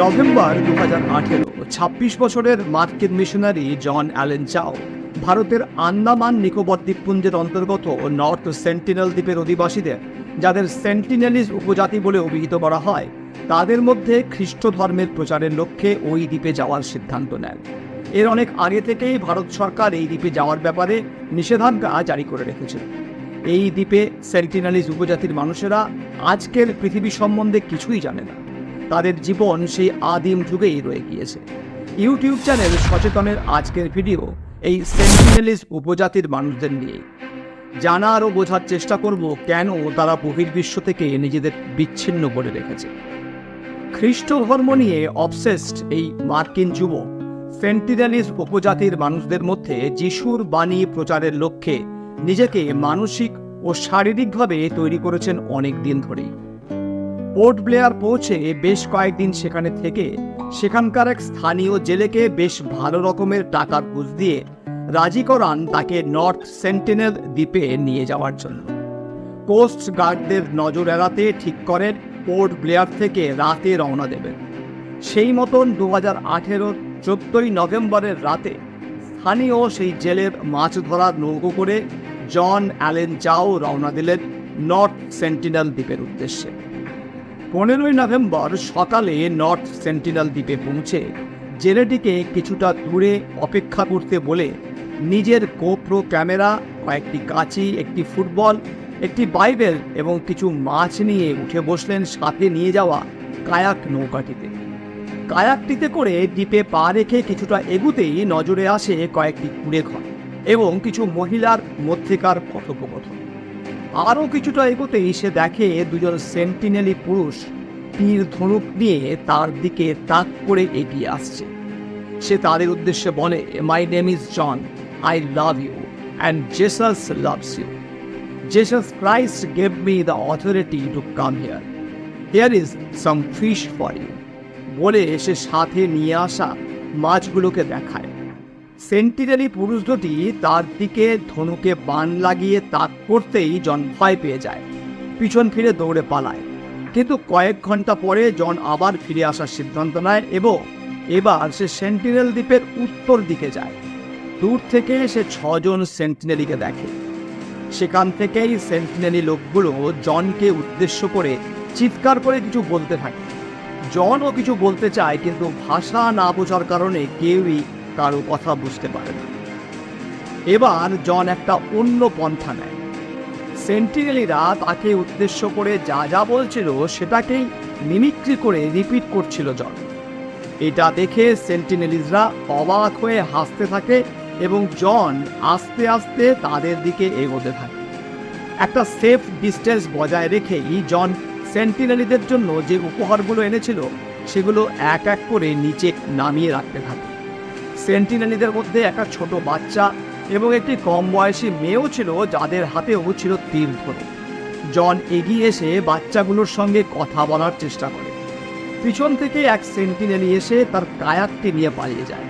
November 2018, ২৬ বছরের মার্কিন missionary জন Allen চাও ভারতের আন্দামান নিকোবর দ্বীপপুঞ্জের অন্তর্গত নর্থ সেন্টিনেল দ্বীপের অধিবাসীদের, যাদের সেন্টিনেলিজ উপজাতি বলে অভিহিত করা হয়, তাদের মধ্যে খ্রিস্ট ধর্মের প্রচারের লক্ষ্যে ওই দ্বীপে যাওয়ার সিদ্ধান্ত নেন। এর অনেক আগে থেকেই ভারত সরকার এই দ্বীপে যাওয়ার ব্যাপারে নিষেধাজ্ঞা জারি করে রেখেছিল। এই দ্বীপে সেন্টিনেলিজ উপজাতির মানুষেরা আজকের পৃথিবী সম্বন্ধে কিছুই জানে না। তাদের জীবন সেই আদিম যুগেই রয়ে গিয়েছে। ইউটিউব চ্যানেল সচেতনের আজকের ভিডিও এই সেন্টিনেলিজ উপজাতির মানুষদের নিয়ে। জানার ও বোঝার চেষ্টা করব কেন তারা বহির্বিশ্ব থেকে নিজেদের বিচ্ছিন্ন করে রেখেছে। খ্রিস্ট ধর্ম নিয়ে অবসেসড এই মার্কিন যুবক সেন্টিনেলিজ উপজাতির মানুষদের মধ্যে যিশুর বাণী প্রচারের লক্ষ্যে নিজেকে মানসিক ও শারীরিকভাবে তৈরি করেছেন অনেক দিন ধরেই। পোর্ট ব্লেয়ার পৌঁছে বেশ কয়েকদিন সেখানে থেকে সেখানকার এক স্থানীয় জেলেকে বেশ ভালো রকমের টাকার ঘুষ দিয়ে রাজি করান তাকে নর্থ সেন্টিনেল দ্বীপে নিয়ে যাওয়ার জন্য। কোস্ট গার্ডদের নজর এড়াতে ঠিক করেন পোর্ট ব্লেয়ার থেকে রাতে রওনা দেবেন। সেই মতন 2018 14 নভেম্বরের রাতে স্থানীয় সেই জেলের মাছ ধরার নৌকো করে জন অ্যালেন চাও রওনা দিলেন নর্থ সেন্টিনেল দ্বীপের উদ্দেশ্যে। 15 নভেম্বর সকালে নর্থ সেন্টিনেল দ্বীপে পৌঁছে জেলেটিকে কিছুটা দূরে অপেক্ষা করতে বলে নিজের গোপ্রো ক্যামেরা, কয়েকটি কাঁচি, একটি ফুটবল, একটি বাইবেল এবং কিছু মাছ নিয়ে উঠে বসলেন সাথে নিয়ে যাওয়া কায়াক নৌকাটিতে। কায়াকটিতে করে দ্বীপে পা রেখে কিছুটা এগুতেই নজরে আসে কয়েকটি কুঁড়েঘর এবং কিছু মহিলার মধ্যেকার কথোপকথন। আরও কিছুটা এগোতেই সে দেখে দুজন সেন্টিনেলি পুরুষ তীর ধনুক নিয়ে তার দিকে তাক করে এগিয়ে আসছে। সে তাদের উদ্দেশ্যে বলে, my name is John, I love you and Jesus loves you. Jesus Christ gave me the authority to come here. Here is some fish for you. বলে সে সাথে নিয়ে আসা মাছগুলোকে দেখায়। সেন্টিনেলি পুরুষ দুটি তার দিকে ধনুকে বাণ লাগিয়ে তাক করতেই জন ভয় পেয়ে যায়, পিছন ফিরে দৌড়ে পালায়। কিন্তু কয়েক ঘন্টা পরে জন আবার ফিরে আসার সিদ্ধান্ত নেয় এবং এবার সে সেন্টিনেল দ্বীপের উত্তর দিকে যায়। দূর থেকে সে 6 জন সেন্টিনেলিকে দেখে। সেখান থেকেই সেন্টিনেলি লোকগুলো জনকে উদ্দেশ্য করে চিৎকার করে কিছু বলতে থাকে। জনও কিছু বলতে চায়, কিন্তু ভাষা না বোঝার কারণে কেউই কারো কথা বুঝতে পারে না। এবার জন একটা অন্য পন্থা নেয়। সেন্টিনেলিরা তাকে উদ্দেশ্য করে যা যা বলছিল সেটাকেই মিমিক্রি করে রিপিট করছিল জন। এটা দেখে সেন্টিনেলিজরা অবাক হয়ে হাসতে থাকে এবং জন আস্তে আস্তে তাদের দিকে এগোতে থাকে। একটা সেফ ডিস্টেন্স বজায় রেখেই জন সেন্টিনেলিদের জন্য যে উপহারগুলো এনেছিল সেগুলো এক এক করে নিচে নামিয়ে রাখতে থাকে। সেন্টিনেলিদের মধ্যে একটা ছোট বাচ্চা এবং একটি কম বয়সী মেয়েও ছিল, যাদের হাতেও ছিল তীর ধনুক। জন এগিয়ে এসে বাচ্চাগুলোর সঙ্গে কথা বলার চেষ্টা করে। পিছন থেকে এক সেন্টিনেলি এসে তার কায়াকটি নিয়ে পালিয়ে যায়।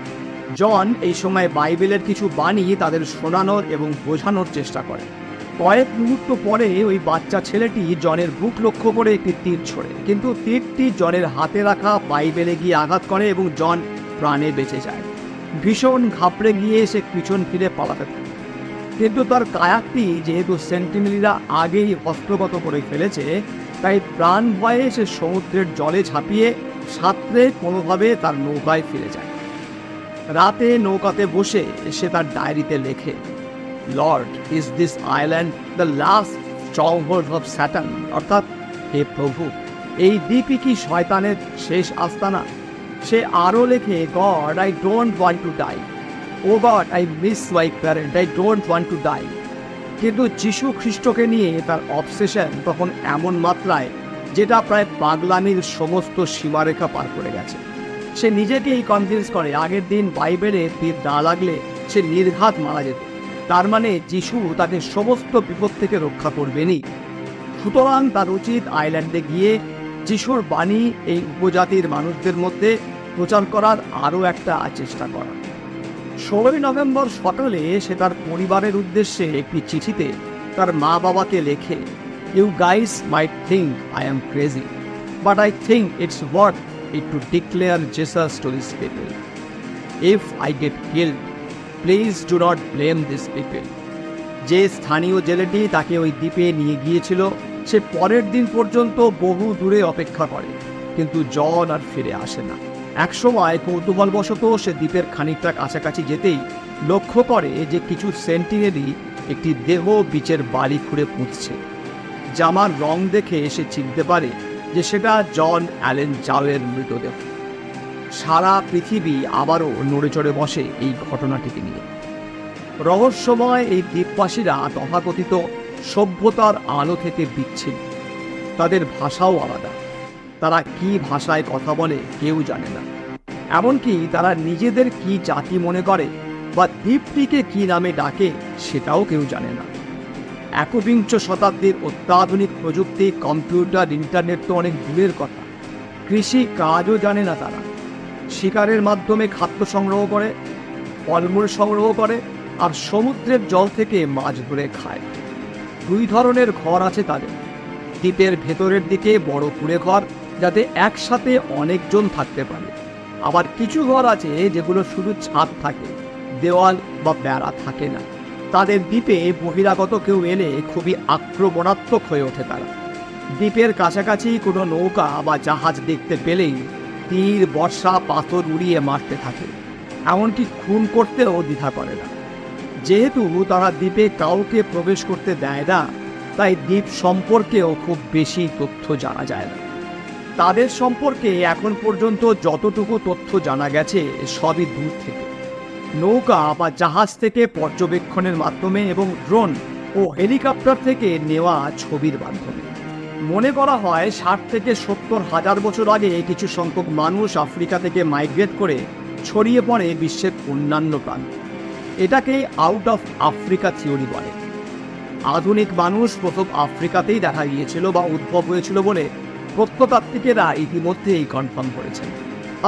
জন এই সময় বাইবেলের কিছু বাণী তাদের শোনানোর এবং বোঝানোর চেষ্টা করে। কয়েক মুহূর্ত পরে ওই বাচ্চা ছেলেটি জনের বুক লক্ষ্য করে একটি তীর ছোড়ে, কিন্তু তীরটি জনের হাতে রাখা বাইবেলে গিয়ে আঘাত করে এবং জন প্রাণে বেঁচে যায়। ভীষণ ঘাবড়ে গিয়ে সে পিছন ফিরে পালাতে থাকে, কিন্তু তার কায়াকটি যেহেতু সেন্টিনেলিরা আগেই হস্তগত করে ফেলেছে, তাই প্রাণ ভয়ে সে সমুদ্রের জলে ঝাঁপিয়ে সাঁতরে কোনোভাবে তার নৌকায় ফিরে যায়। রাতে নৌকাতে বসে সে তার ডায়েরিতে লেখে, lord, is this island the last stronghold of Satan? অর্থাৎ, হে প্রভু, এই দ্বীপই কি শয়তানের শেষ আস্তানা? সে আরও লেখে, God, I don't want to die. Oh God, I miss my parent, I don't want to die. কিন্তু যীশু খ্রিস্টকে নিয়ে তার অবসেশন তখন এমন মাত্রায়, যেটা প্রায় পাগলামির সমস্ত সীমারেখা পার করে গেছে। সে নিজেকেই কনভিন্স করে আগের দিন বাইবেলে তীর না লাগলে সে নির্ঘাত মারা যেত। তার মানে যীশু তাকে সমস্ত বিপদ থেকে রক্ষা করবেনই। সুতরাং তার উচিত আইল্যান্ডে গিয়ে যিশুর বাণী এই উপজাতির মানুষদের মধ্যে প্রচার করার আরও একটা চেষ্টা করা। 16 নভেম্বর সকালে সে তার পরিবারের উদ্দেশ্যে একটি চিঠিতে তার মা বাবাকে লেখে, you guys might think I am crazy, but I think it's worth is to declare Jesus to these people. If I get killed, please do not blame these people. যে স্থানীয় জেলেটি তাকে ওই দ্বীপে নিয়ে গিয়েছিল সে পরের দিন পর্যন্ত বহু দূরে অপেক্ষা করে, কিন্তু জন আর ফিরে আসে না। একসময় কৌতূহলবশত সে দ্বীপের খানিকটা কাছাকাছি যেতেই লক্ষ্য করে যে কিছু সেন্টিনেলই একটি দেহ বিচের বালি খুঁড়ে পুঁতছে। জামার রং দেখে সে চিনতে পারে যে সেটা জন অ্যালেন চাওয়ের মৃতদেহ। সারা পৃথিবী আবারও নড়ে চড়ে বসে এই ঘটনাটিকে নিয়ে। রহস্যময় এই দ্বীপবাসীরা তথাকথিত সভ্যতার আলো থেকে বিচ্ছিন্ন। তাদের ভাষাও আলাদা। তারা কি ভাষায় কথা বলে কেউ জানে না। এমনকি তারা নিজেদের কি জাতি মনে করে বা দ্বীপটিকে কি নামে ডাকে সেটাও কেউ জানে না। একবিংশ শতাব্দীর অত্যাধুনিক প্রযুক্তি, কম্পিউটার, ইন্টারনেট তো অনেক দূরের কথা। কৃষি কাজও জানে না তারা। শিকারের মাধ্যমে খাদ্য সংগ্রহ করে, ফলমূল সংগ্রহ করে, আর সমুদ্রের জল থেকে মাছ ধরে খায়। দুই ধরনের ঘর আছে তাদের। দ্বীপের ভেতরের দিকে বড় কুঁড়ে ঘর, যাতে একসাথে অনেকজন থাকতে পারে। আবার কিছু ঘর আছে যেগুলো শুধু ছাদ থাকে, দেওয়াল বা বেড়া থাকে না। তাদের দ্বীপে বহিরাগত কেউ এলে খুবই আক্রমণাত্মক হয়ে ওঠে তারা। দ্বীপের কাছাকাছি কোনো নৌকা বা জাহাজ দেখতে পেলেই তীর, বর্ষা, পাথর উড়িয়ে মারতে থাকে। এমনকি খুন করতেও দ্বিধা করে না। যেহেতু তারা দ্বীপে কাউকে প্রবেশ করতে দেয় না, তাই দ্বীপ সম্পর্কেও খুব বেশি তথ্য জানা যায় না। তাদের সম্পর্কে এখন পর্যন্ত যতটুকু তথ্য জানা গেছে সবই দূর থেকে, নৌকা বা জাহাজ থেকে পর্যবেক্ষণের মাধ্যমে এবং ড্রোন ও হেলিকপ্টার থেকে নেওয়া ছবির মাধ্যমে। মনে করা হয় 60 থেকে 70 হাজার বছর আগে কিছু সংখ্যক মানুষ আফ্রিকা থেকে মাইগ্রেট করে ছড়িয়ে পড়ে বিশ্বের অন্যান্য প্রান্তে। এটাকেই আউট অফ আফ্রিকা থিওরি বলে। আধুনিক মানুষ প্রথম আফ্রিকাতেই দেখা গিয়েছিল বা উদ্ভব হয়েছিল বলে প্রত্নতাত্ত্বিকেরা ইতিমধ্যেই কনফার্ম করেছেন।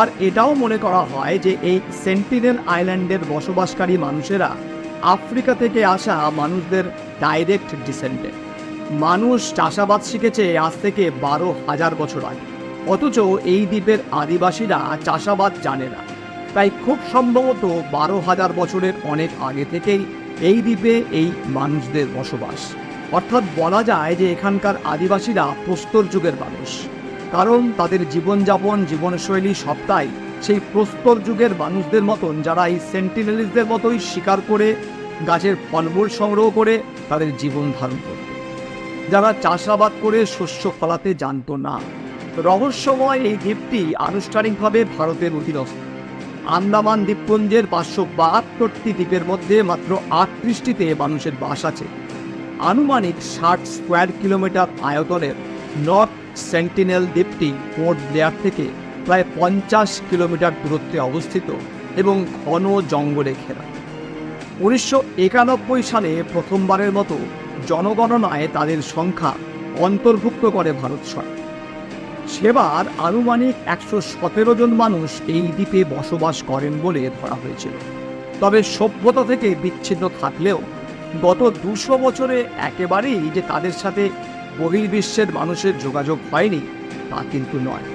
আর এটাও মনে করা হয় যে এই সেন্টিনেল আইল্যান্ডের বসবাসকারী মানুষেরা আফ্রিকা থেকে আসা মানুষদের ডাইরেক্ট ডিসেন্ডেন্ট। মানুষ চাষাবাদ শিখেছে আজ থেকে 12,000 বছর আগে, অথচ এই দ্বীপের আদিবাসীরা চাষাবাদ জানে না। তাই খুব সম্ভবত 12,000 বছরের অনেক আগে থেকেই এই দ্বীপে এই মানুষদের বসবাস। অর্থাৎ বলা যায় যে এখানকার আদিবাসীরা প্রস্তর যুগের মানুষ, কারণ তাদের জীবনযাপন, জীবনশৈলী সবটাই সেই প্রস্তর যুগের মানুষদের মতন, যারা এই সেন্টিনেলিসদের মতোই শিকার করে গাছের ফলমূল সংগ্রহ করে তাদের জীবন ধারণ করত, যারা চাষাবাদ করে শস্য ফলাতে জানত না। রহস্যময় এই দ্বীপটি আনুষ্ঠানিকভাবে ভারতের অধীনস্থ। আন্দামান দ্বীপপুঞ্জের 572টি দ্বীপের মধ্যে মাত্র 38টিতে মানুষের বাস আছে। আনুমানিক 60 স্কোয়ার কিলোমিটার আয়তনের নর্থ সেন্টিনেল দ্বীপটি পোর্ট ব্লেয়ার থেকে প্রায় 50 কিলোমিটার দূরত্বে অবস্থিত এবং ঘন জঙ্গলে ঘেরা। 1991 সালে প্রথমবারের মতো জনগণনায় তাদের সংখ্যা অন্তর্ভুক্ত করে ভারত সরকার। সেবার আনুমানিক 117 জন মানুষ এই দ্বীপে বসবাস করেন বলে ধরা হয়েছিল। তবে সভ্যতা থেকে বিচ্ছিন্ন থাকলেও গত 200 বছরে একেবারেই যে তাদের সাথে বহির্বিশ্বের মানুষের যোগাযোগ হয়নি তা কিন্তু নয়।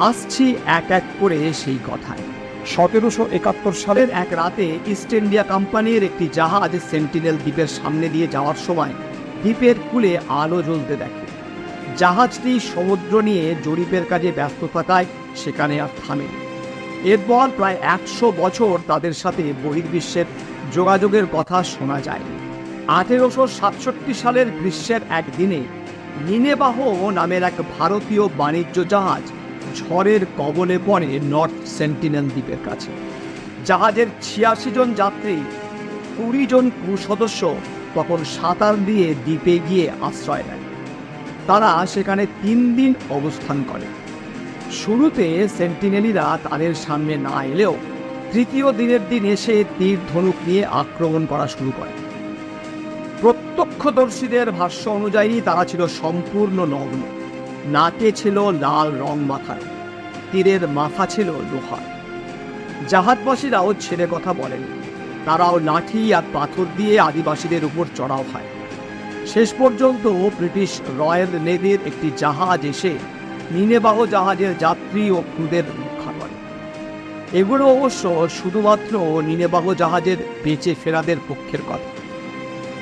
আসছি এক এক করে সেই কথায়। 1771 সালের এক রাতে ইস্ট ইন্ডিয়া কোম্পানির একটি জাহাজ সেন্টিনেল দ্বীপের সামনে দিয়ে যাওয়ার সময় দ্বীপের কূলে আলো জ্বলতে দেখে। জাহাজটি সমুদ্র নিয়ে জরিপের কাজে ব্যস্ত থাকায় সেখানে আর থামে। এরপর প্রায় 100 বছর তাদের সাথে বহির্বিশ্বের যোগাযোগের কথা শোনা যায়। 1867 সালের গ্রীষ্মের একদিনে নিনেবাহ নামের এক ভারতীয় বাণিজ্য জাহাজ ঝড়ের কবলে পড়ে নর্থ সেন্টিনেল দ্বীপের কাছে। জাহাজের 86 জন যাত্রী, 20 জন ক্রু সদস্য তখন সাঁতার দিয়ে দ্বীপে গিয়ে আশ্রয় নেয়। তারা সেখানে 3 দিন অবস্থান করে। শুরুতে সেন্টিনেলিরা তাদের সামনে না এলেও তৃতীয় দিনের দিন এসে তীর ধনুক নিয়ে আক্রমণ করা শুরু করে। প্রত্যক্ষদর্শীদের ভাষ্য অনুযায়ী তারা ছিল সম্পূর্ণ নগ্ন, নাকে ছিল লাল রং মাখানো, তীরের মাথা ছিল লোহার। জাহাজবাসীরাও ছেড়ে কথা বলেন, তারাও লাঠি আর পাথর দিয়ে আদিবাসীদের উপর চড়াও হয়। শেষ পর্যন্ত ব্রিটিশ রয়্যাল নেভির একটি জাহাজ এসে নিনেবাহ জাহাজের যাত্রী ও ক্রুদের রক্ষা করে। এগুলো অবশ্য শুধুমাত্র নিনেবাহ জাহাজের বেঁচে ফেরাদের পক্ষের কথা।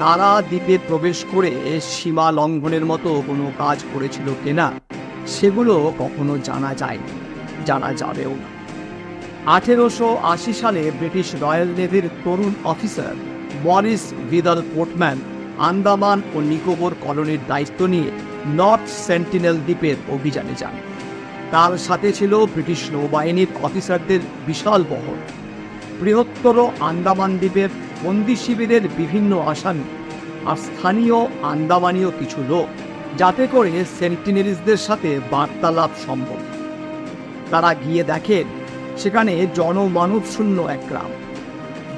তারা দ্বীপে প্রবেশ করে সীমা লঙ্ঘনের মতো কোনো কাজ করেছিল কিনা সেগুলো কখনো জানা যায়নি, জানা যাবেও না। 1880 সালে ব্রিটিশ রয়্যাল নেভির তরুণ officer Maurice Vidal Portman Andaman ও নিকোবর কলোনির দায়িত্ব নিয়ে নর্থ সেন্টিনেল দ্বীপের অভিযানে যান। তার সাথে ছিল ব্রিটিশ নৌবাহিনীর অফিসারদের বিশাল বহর। বৃহত্তর আন্দামান দ্বীপের বন্দি শিবিরের বিভিন্ন আসামি আর স্থানীয় আন্দামানীয় কিছু লোক, যাতে করে সেন্টিনেলিসদের সাথে বার্তালাপ সম্ভব। তারা গিয়ে দেখেন সেখানে জনমানব শূন্য এক গ্রাম।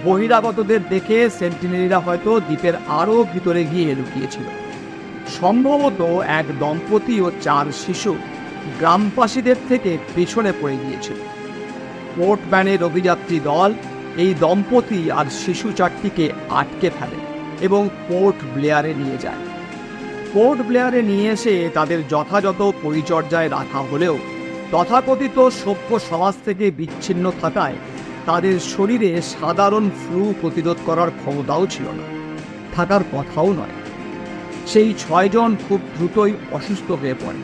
বহিরাগতদের দেখে সেন্টিনেলিরা হয়তো দ্বীপের আরও ভিতরে গিয়ে লুকিয়েছিল। সম্ভবত এক দম্পতি ও 4 শিশু গ্রামবাসীদের থেকে পেছনে পড়ে গিয়েছিল। পোর্টম্যানের অভিযাত্রী দল এই দম্পতি আর শিশু 4টিকে আটকে ফেলে এবং পোর্ট ব্লেয়ারে নিয়ে যায়। পোর্ট ব্লেয়ারে নিয়ে এসে তাদের যথাযথ পরিচর্যায় রাখা হলেও তথাকথিত সভ্য সমাজ থেকে বিচ্ছিন্ন থাকায় তাদের শরীরে সাধারণ ফ্লু প্রতিরোধ করার ক্ষমতাও ছিল না, থাকার কথাও নয়। সেই 6 জন খুব দ্রুতই অসুস্থ হয়ে পড়ে।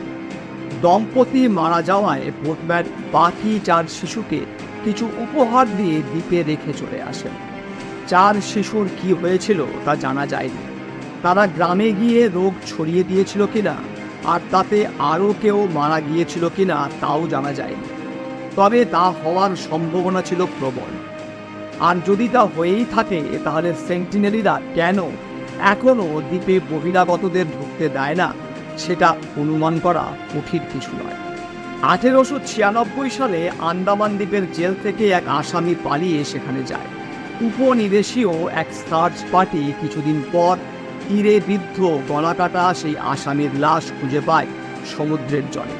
দম্পতি মারা যাওয়ায় পোর্টম্যান বাকি 4 শিশুকে কিছু উপহার দিয়ে দ্বীপে রেখে চলে আসেন। 4 শিশুর কি হয়েছিল তা জানা যায়নি। তারা গ্রামে গিয়ে রোগ ছড়িয়ে দিয়েছিল কিনা আর তাতে আরও কেউ মারা গিয়েছিল কিনা তাও জানা যায়নি। তবে তা হওয়ার সম্ভাবনা ছিল প্রবল। আর যদি তা হয়েই থাকে তাহলে সেন্টিনেলিরা কেন এখনও দ্বীপে বহিরাগতদের ঢুকতে দেয় না সেটা অনুমান করা কঠিন কিছু নয়। 1896 সালে আন্দামান দ্বীপের জেল থেকে এক আসামি পালিয়ে সেখানে যায়। উপনিবেশীয় এক সার্চ পার্টি কিছুদিন পর তীরে বিদ্ধ গলাকাটা সেই আসামির লাশ খুঁজে পায় সমুদ্রের জলে।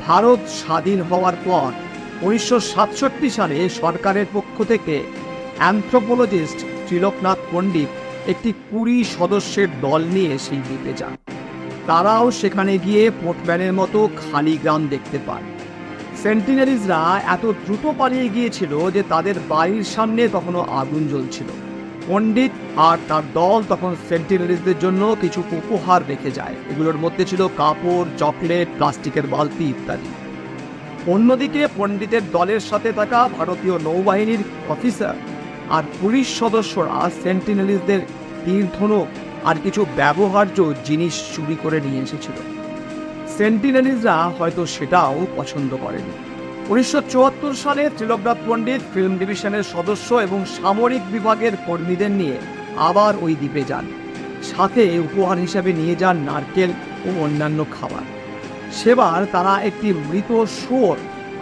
ভারত স্বাধীন হওয়ার পর 1967 সালে সরকারের পক্ষ থেকে অ্যানথ্রোপোলজিস্ট ত্রিলোকনাথ পণ্ডিত একটি 20 সদস্যের দল নিয়ে সেই দ্বীপে যান। তারাও সেখানে গিয়ে পোর্টম্যানের মতো খালি গ্রাম দেখতে পান। সেন্টিনেলিসরা এত দ্রুত পালিয়ে গিয়েছিল যে তাদের বাড়ির সামনে তখনও আগুন জ্বলছিল। পণ্ডিত আর তার দল তখন সেন্টিনেলিসদের জন্য কিছু উপহার রেখে যায়। এগুলোর মধ্যে ছিল কাপড়, চকলেট, প্লাস্টিকের বালতি ইত্যাদি। অন্যদিকে পণ্ডিতের দলের সাথে থাকা ভারতীয় নৌবাহিনীর অফিসার আর পুলিশ সদস্যরা সেন্টিনেলিসদের তীর-ধনুক আর কিছু ব্যবহার্য জিনিস চুরি করে নিয়ে এসেছিল। সেন্টিনেলিসরা হয়তো সেটাও পছন্দ করেনি। 1974 সালে ত্রিলোকনাথ পণ্ডিত ফিল্ম ডিভিশনের সদস্য এবং সামরিক বিভাগের কর্মীদের নিয়ে আবার ওই দ্বীপে যান। সাথে উপহার হিসাবে নিয়ে যান নারকেল ও অন্যান্য খাবার। সেবার তারা একটি মৃত শুয়োর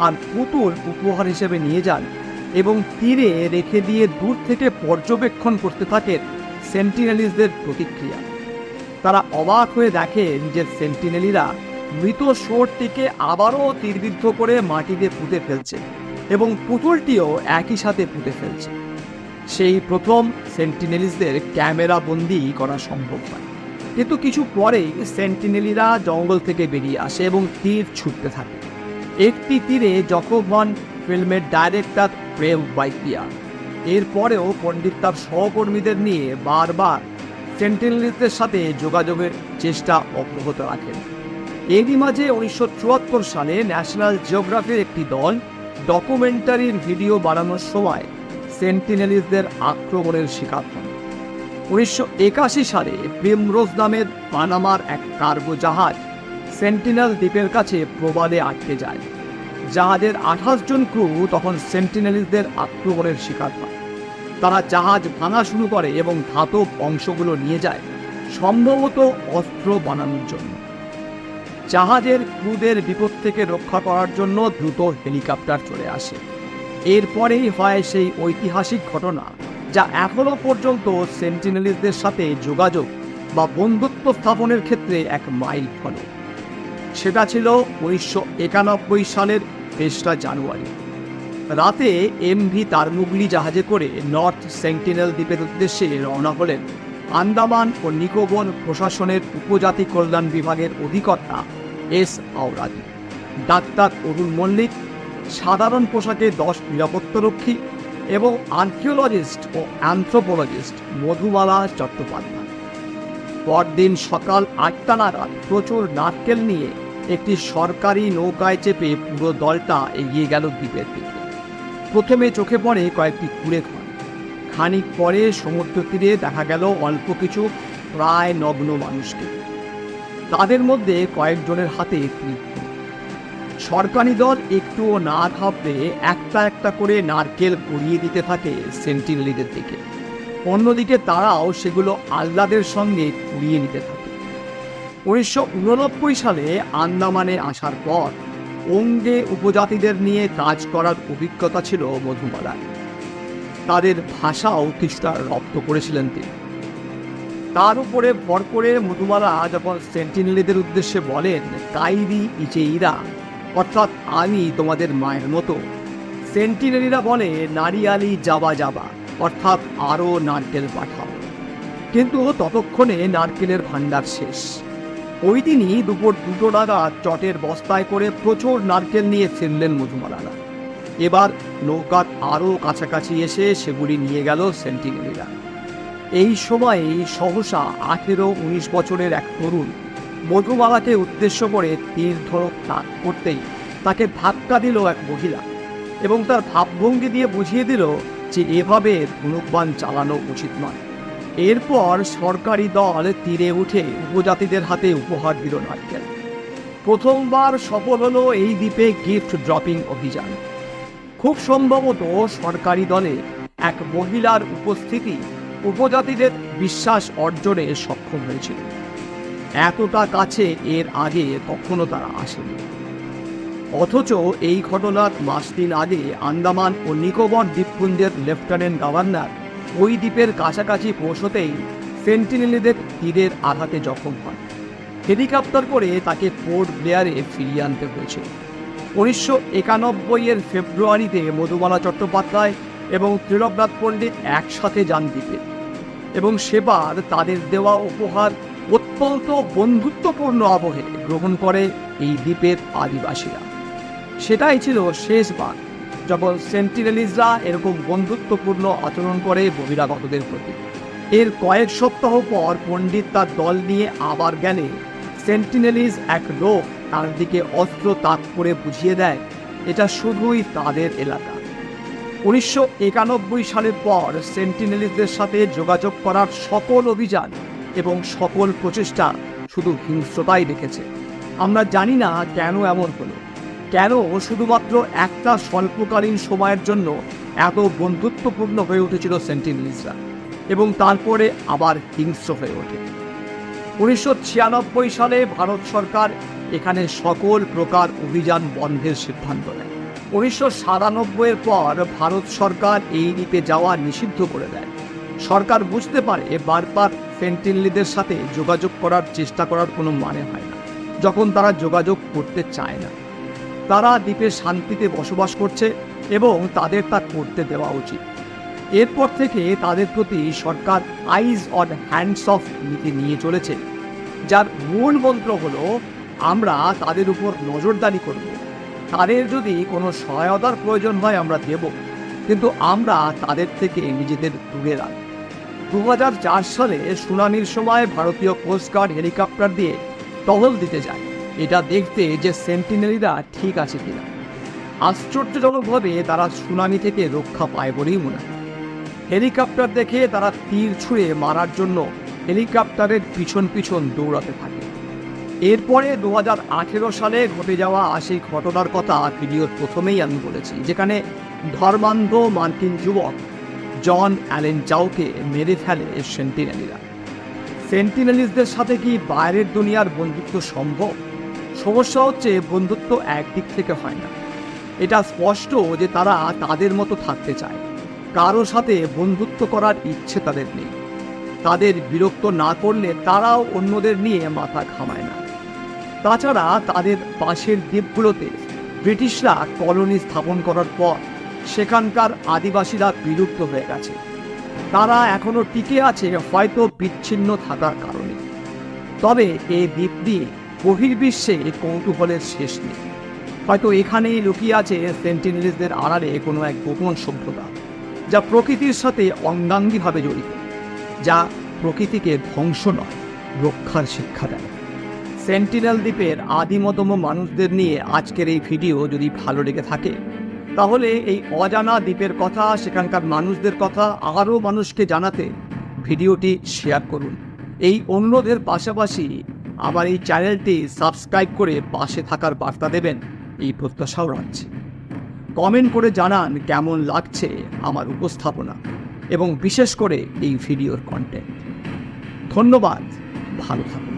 আর পুতুল উপহার হিসেবে নিয়ে যান এবং তীরে রেখে দিয়ে দূর থেকে পর্যবেক্ষণ করতে থাকেন সেন্টিনেলিসদের প্রতিক্রিয়া। তারা অবাক হয়ে দেখেন যে সেন্টিনেলিরা মৃত শুয়োরটিকে আবারও তীরবিদ্ধ করে মাটিতে পুঁতে ফেলছে এবং পুতুলটিও একই সাথে পুঁতে ফেলছে। সেই প্রথম সেন্টিনেলিসদের ক্যামেরা বন্দি করা সম্ভব হয়। কিন্তু কিছু পরেই সেন্টিনেলিরা জঙ্গল থেকে বেরিয়ে আসে এবং তীর ছুটতে থাকে। একটি তীরে জখম হন ফিল্মের ডাইরেক্টর প্রেম বাইপিয়া। এরপরেও পণ্ডিত তার সহকর্মীদের নিয়ে বারবার সেন্টিনেলিসদের সাথে যোগাযোগের চেষ্টা অব্যাহত রাখেন। এরই মাঝে 1974 সালে ন্যাশনাল জিওগ্রাফির একটি দল ডকুমেন্টারির ভিডিও বানানোর সময় সেন্টিনেলিসদের আক্রমণের শিকার হন। 1981 সালে প্রিমরোজ নামের পানামার এক কার্গো জাহাজ সেন্টিনেল দ্বীপের কাছে প্রবালে আটকে যায়। জাহাজের 28 জন ক্রু তখন সেন্টিনেলিসদের আক্রমণের শিকার হয়। তারা জাহাজ ভাঙা শুরু করে এবং ধাতব অংশগুলো নিয়ে যায়, সম্ভবত অস্ত্র বানানোর জন্য। জাহাজের ক্রুদের বিপদ থেকে রক্ষা করার জন্য দ্রুত হেলিকপ্টার চলে আসে। এরপরেই হয় সেই ঐতিহাসিক ঘটনা যা এখনো পর্যন্ত সেন্টিনেলিসদের সাথে যোগাযোগ বা বন্ধুত্ব স্থাপনের ক্ষেত্রে এক মাইল ফলক। সেটা ছিল 1991 সালের 23 জানুয়ারি। রাতে এমভি তারমুগলি জাহাজে করে নর্থ সেন্টিনেল দ্বীপের উদ্দেশ্যে রওনা হলেন আন্দামান ও নিকোবর প্রশাসনের উপজাতি কল্যাণ বিভাগের অধিকর্তা এস আওরাদি। ডাক্তার অরুণ মল্লিক, সাধারণ পোশাকে 10 নিরাপত্তারক্ষী এবং আর্কিওলজিস্ট ও অ্যানথ্রোপোলজিস্ট মধুবালা চট্টোপাধ্যায়। পরদিন সকাল 8টা নাগাদ প্রচুর নারকেল নিয়ে একটি সরকারি নৌকায় চেপে পুরো দলটা এগিয়ে গেল দ্বীপের দিকে। প্রথমে চোখে পড়ে কয়েকটি কুঁড়ে ঘর। খানিক পরে সমুদ্র তীরে দেখা গেল অল্প কিছু প্রায় নগ্ন মানুষকে। তাদের মধ্যে কয়েকজনের হাতে তীর্থ। সরকারি দল একটুও না ভাবলে একটা একটা করে নারকেল গড়িয়ে দিতে থাকে সেন্টিনেলিদের দিকে। অন্যদিকে তারাও সেগুলো আহ্লাদের সঙ্গে কুড়িয়ে নিতে থাকে। 1989 সালে আন্দামানে আসার পর ওঙ্গে উপজাতিদের নিয়ে কাজ করার অভিজ্ঞতা ছিল মধুবালার। তাদের ভাষাও কিছুটা রপ্ত করেছিলেন তিনি। তার উপরে ভর করে মধুবালা যখন সেন্টিনেলিদের উদ্দেশ্যে বলেন, কাইরি ইচেইরা, অর্থাৎ আমি তোমাদের মায়ের মতো, সেন্টিনেলিরা বলে নারিয়ালি যাবা যাবা, অর্থাৎ আরও নারকেল পাঠাও। কিন্তু ততক্ষণে নারকেলের ভাণ্ডার শেষ। ওই দিনই দুপুর 2টো নাগাদ চটের বস্তায় করে প্রচুর নারকেল নিয়ে ফিরলেন মধুবালারা। এবার নৌকার আরও কাছাকাছি এসে সেগুলি নিয়ে গেল সেন্টিনেলিরা। এই সময়েই সহসা 18-19 বছরের এক তরুণ মধুবালাকে উদ্দেশ্য করে তীর ধরক তাক করতেই তাকে ধাক্কা দিল এক মহিলা এবং তার ভাবভঙ্গি দিয়ে বুঝিয়ে দিল যে এভাবে ধনুকবাণ চালানো উচিত নয়। এরপর সরকারি দল তীরে উঠে উপজাতিদের হাতে উপহার দিল নারকেল। প্রথমবার সফল হলো এই দ্বীপে গিফট ড্রপিং অভিযান। খুব সম্ভবত সরকারি দলে এক মহিলার উপস্থিতি উপজাতিদের বিশ্বাস অর্জনে সক্ষম হয়েছিল। এতটা কাছে এর আগে কখনো তারা আসেনি। অথচ এই ঘটনার মাস দিন আগে আন্দামান ও নিকোবর দ্বীপপুঞ্জের লেফটেন্যান্ট গভর্নর ওই দ্বীপের কাছাকাছি পৌঁছতেই সেন্টিনেলিদের তীরের আঘাতে জখম হন। হেলিকপ্টার করে তাকে পোর্ট ব্লেয়ারে ফিরিয়ে আনতে হয়েছিল। 1991 ফেব্রুয়ারিতে মধুবালা চট্টোপাধ্যায় এবং ত্রিলোকনাথ পণ্ডিত একসাথে যান দ্বীপে এবং সেবার তাদের দেওয়া উপহার অত্যন্ত বন্ধুত্বপূর্ণ আবহে গ্রহণ করে এই দ্বীপের আদিবাসীরা। সেটাই ছিল শেষবার যখন সেন্টিনেলিজরা এরকম বন্ধুত্বপূর্ণ আচরণ করে বহিরাগতদের প্রতি। এর কয়েক সপ্তাহ পর পণ্ডিত তার দল নিয়ে আবার গেলে সেন্টিনেলিজ এক লোক তার দিকে অস্ত্র তাক করে বুঝিয়ে দেয় এটা শুধুই তাদের এলাকা। 1991 সালের পর সেন্টিনেলিজদের সাথে যোগাযোগ করার সকল অভিযান এবং সকল প্রচেষ্টা শুধু হিংস্রতাই দেখেছে। আমরা জানি না কেন এমন হলো, কেন শুধুমাত্র একটা স্বল্পকালীন সময়ের জন্য এত বন্ধুত্বপূর্ণ হয়ে উঠেছিল সেন্টিনেলিজরা এবং তারপরে আবার হিংস্র হয়ে ওঠে। 1996 সালে ভারত সরকার এখানে সকল প্রকার অভিযান বন্ধের সিদ্ধান্ত নেয়। 1997 পর ভারত সরকার এই দ্বীপে যাওয়া নিষিদ্ধ করে দেয়। সরকার বুঝতে পারে বারবার সেন্টিনেলিদের সাথে যোগাযোগ করার চেষ্টা করার কোনো মানে হয় না যখন তারা যোগাযোগ করতে চায় না। তারা দ্বীপে শান্তিতে বসবাস করছে এবং তাদের তা করতে দেওয়া উচিত। এরপর থেকে তাদের প্রতি সরকার আইজ অন হ্যান্ডস অফ নীতি নিয়ে চলেছে, যার মূল মন্ত্র হলো আমরা তাদের উপর নজরদারি করব, তাদের যদি কোনো সহায়তার প্রয়োজন হয় আমরা দেব, কিন্তু আমরা তাদের থেকে নিজেদের দূরে রাখব। 2004 সালে সুনামির সময় ভারতীয় কোস্টগার্ড হেলিকপ্টার দিয়ে টহল দিতে যায় এটা দেখতে যে সেন্টিনেলিরা ঠিক আছে কিনা। আশ্চর্যজনকভাবে তারা সুনামি থেকে রক্ষা পায় বলেই মনে হয়। হেলিকপ্টার দেখে তারা তীর ছুঁড়ে মারার জন্য হেলিকপ্টারের পিছন পিছন দৌড়াতে থাকে। এরপরে 2018 সালে ঘটে যাওয়া সেই ঘটনার কথা ভিডিওর প্রথমেই আমি বলেছি, যেখানে ধর্মান্ধ মার্কিন যুবক জন অ্যালেন চাওকে মেরে ফেলে সেন্টিনেলিরা। সেন্টিনেলিজদের সাথে কি বাইরের দুনিয়ার বন্ধুত্ব সম্ভব? সমস্যা হচ্ছে বন্ধুত্ব একদিক থেকে হয় না। এটা স্পষ্ট যে তারা তাদের মতো থাকতে চায়, কারো সাথে বন্ধুত্ব করার ইচ্ছে তাদের নেই। তাদের বিরক্ত না করলে তারাও অন্যদের নিয়ে মাথা ঘামায় না। তাছাড়া তাদের পাশের দ্বীপগুলোতে ব্রিটিশরা কলোনি স্থাপন করার পর সেখানকার আদিবাসীরা বিলুপ্ত হয়ে গেছে। তারা এখনো টিকে আছে হয়তো বিচ্ছিন্ন থাকার কারণে। তবে এই দ্বীপ দিয়ে বহির্বিশ্বে কৌতূহলের শেষ নেই। হয়তো এখানেই লুকিয়ে আছে সেন্টিনেলিসদের আড়ালে কোনো এক গোপন সভ্যতা, যা প্রকৃতির সাথে অঙ্গাঙ্গিভাবে জড়িত, যা প্রকৃতিকে ধ্বংস নয়, রক্ষার শিক্ষা দেয়। সেন্টিনেল দ্বীপের আদিমতম মানুষদের নিয়ে আজকের এই ভিডিও যদি ভালো লেগে থাকে, তাহলে এই অজানা দ্বীপের কথা, সেখানকার মানুষদের কথা আরও মানুষকে জানাতে ভিডিওটি শেয়ার করুন। এই অনুরোধের পাশাপাশি আমার এই চ্যানেলটি সাবস্ক্রাইব করে পাশে থাকার বার্তা দেবেন, এই প্রত্যাশাও রাখছি। কমেন্ট করে জানান কেমন লাগছে আমার উপস্থাপনা এবং বিশেষ করে এই ভিডিওর কন্টেন্ট। ধন্যবাদ, ভালো থাকুন।